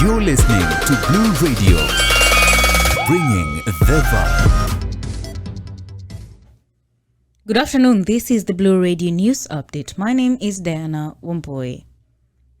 You're listening to Blue Radio, bringing the vibe. Good afternoon, this is the Blue Radio News Update. My name is Diana Wamboi.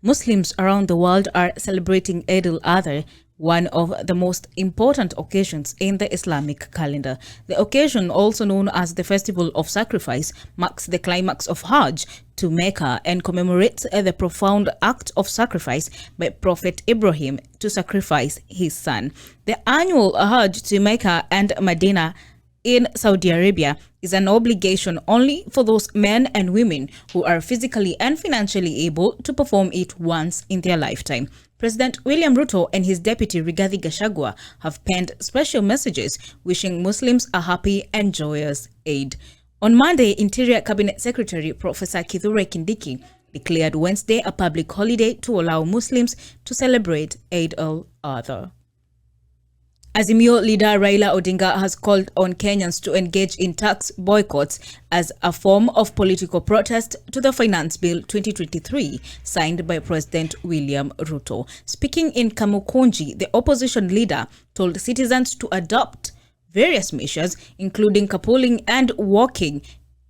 Muslims around the world are celebrating Eid al-Adha, one of the most important occasions in the Islamic calendar. The occasion, also known as the Festival of Sacrifice, marks the climax of Hajj to Mecca and commemorates the profound act of sacrifice by Prophet Ibrahim to sacrifice his son. The annual Hajj to Mecca and Medina in Saudi Arabia is an obligation only for those men and women who are physically and financially able to perform it once in their lifetime. President William Ruto and his deputy Rigathi Gachagua have penned special messages wishing Muslims a happy and joyous Eid. On Monday, Interior Cabinet Secretary Professor Kithure Kindiki declared Wednesday a public holiday to allow Muslims to celebrate Eid al-Adha. Azimio leader Raila Odinga has called on Kenyans to engage in tax boycotts as a form of political protest to the Finance Bill 2023 signed by President William Ruto. Speaking in Kamukunji, the opposition leader told citizens to adopt various measures, including carpooling and walking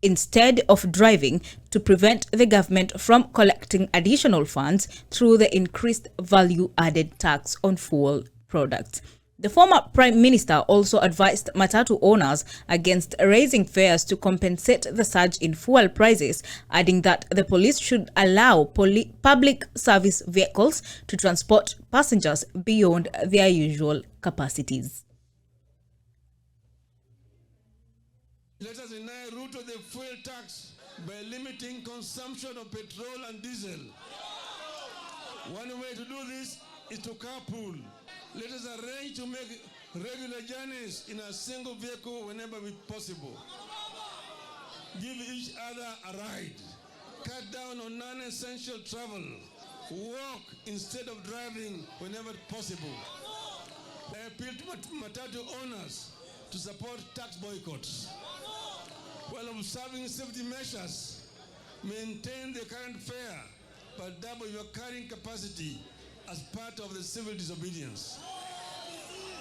instead of driving, to prevent the government from collecting additional funds through the increased value-added tax on fuel products. The former Prime Minister also advised Matatu owners against raising fares to compensate the surge in fuel prices, adding that the police should allow public service vehicles to transport passengers beyond their usual capacities. Let us deny Ruto the fuel tax by limiting consumption of petrol and diesel. One way to do this is to carpool. Let us arrange to make regular journeys in a single vehicle whenever possible. Give each other a ride. Cut down on non-essential travel. Walk instead of driving whenever possible. I appeal to Matatu owners to support tax boycotts. While observing safety measures, maintain the current fare, but double your carrying capacity as part of the civil disobedience.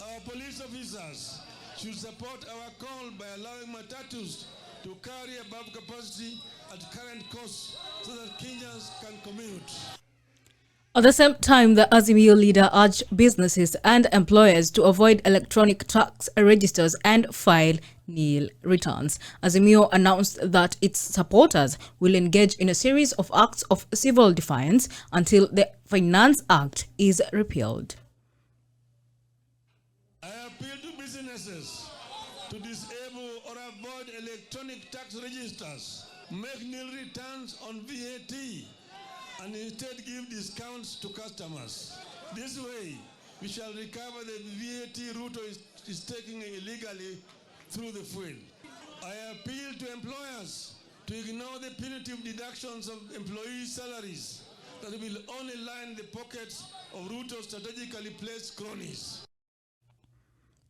Our police officers should support our call by allowing matatus to carry above capacity at current costs so that Kenyans can commute. At the same time, the Azimio leader urged businesses and employers to avoid electronic tax registers and file nil returns. Azimio announced that its supporters will engage in a series of acts of civil defiance until the Finance Act is repealed. I appeal to businesses to disable or avoid electronic tax registers, make nil returns on VAT, and instead give discounts to customers. This way, we shall recover the VAT Ruto is taking illegally through the fuel. I appeal to employers to ignore the punitive deductions of employee salaries that will only line the pockets of Ruto's strategically placed cronies.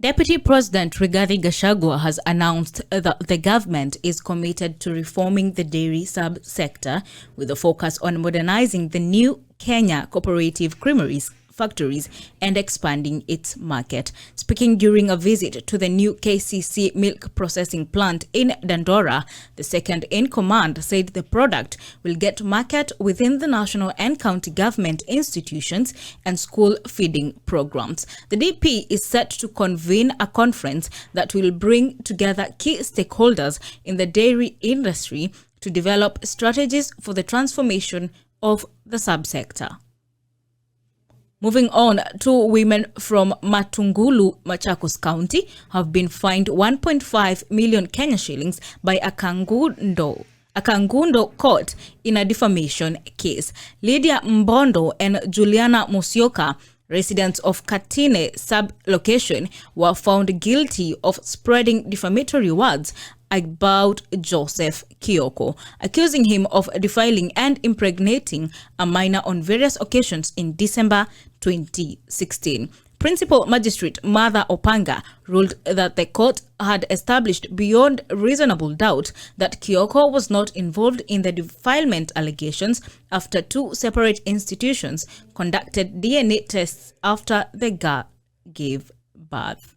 Deputy President Rigathi Gachagua has announced that the government is committed to reforming the dairy sub-sector with a focus on modernizing the new Kenya cooperative creameries factories and expanding its market. Speaking during a visit to the new KCC milk processing plant in Dandora, the second in command said the product will get market within the national and county government institutions and school feeding programs. The DP is set to convene a conference that will bring together key stakeholders in the dairy industry to develop strategies for the transformation of the subsector. Moving on, 2 women from Matungulu, Machakos County have been fined 1.5 million Kenya shillings by a Kangundo court in a defamation case. Lydia Mbondo and Juliana Musyoka, residents of Katine sub-location, were found guilty of spreading defamatory words about Joseph Kioko, accusing him of defiling and impregnating a minor on various occasions in December 2016. Principal Magistrate Martha Opanga ruled that the court had established beyond reasonable doubt that Kioko was not involved in the defilement allegations after 2 separate institutions conducted DNA tests after the girl gave birth.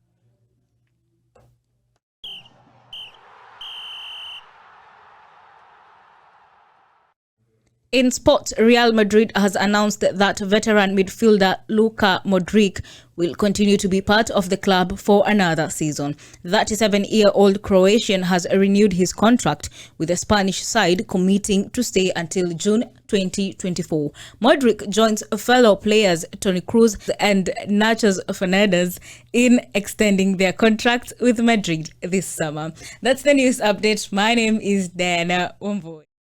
In sports, Real Madrid has announced that veteran midfielder Luka Modric will continue to be part of the club for another season. 37-year-old Croatian has renewed his contract with the Spanish side, committing to stay until June 2024. Modric joins fellow players Toni Kroos and Nacho Fernandez in extending their contracts with Madrid this summer. That's the news update. My name is Diana Womboy.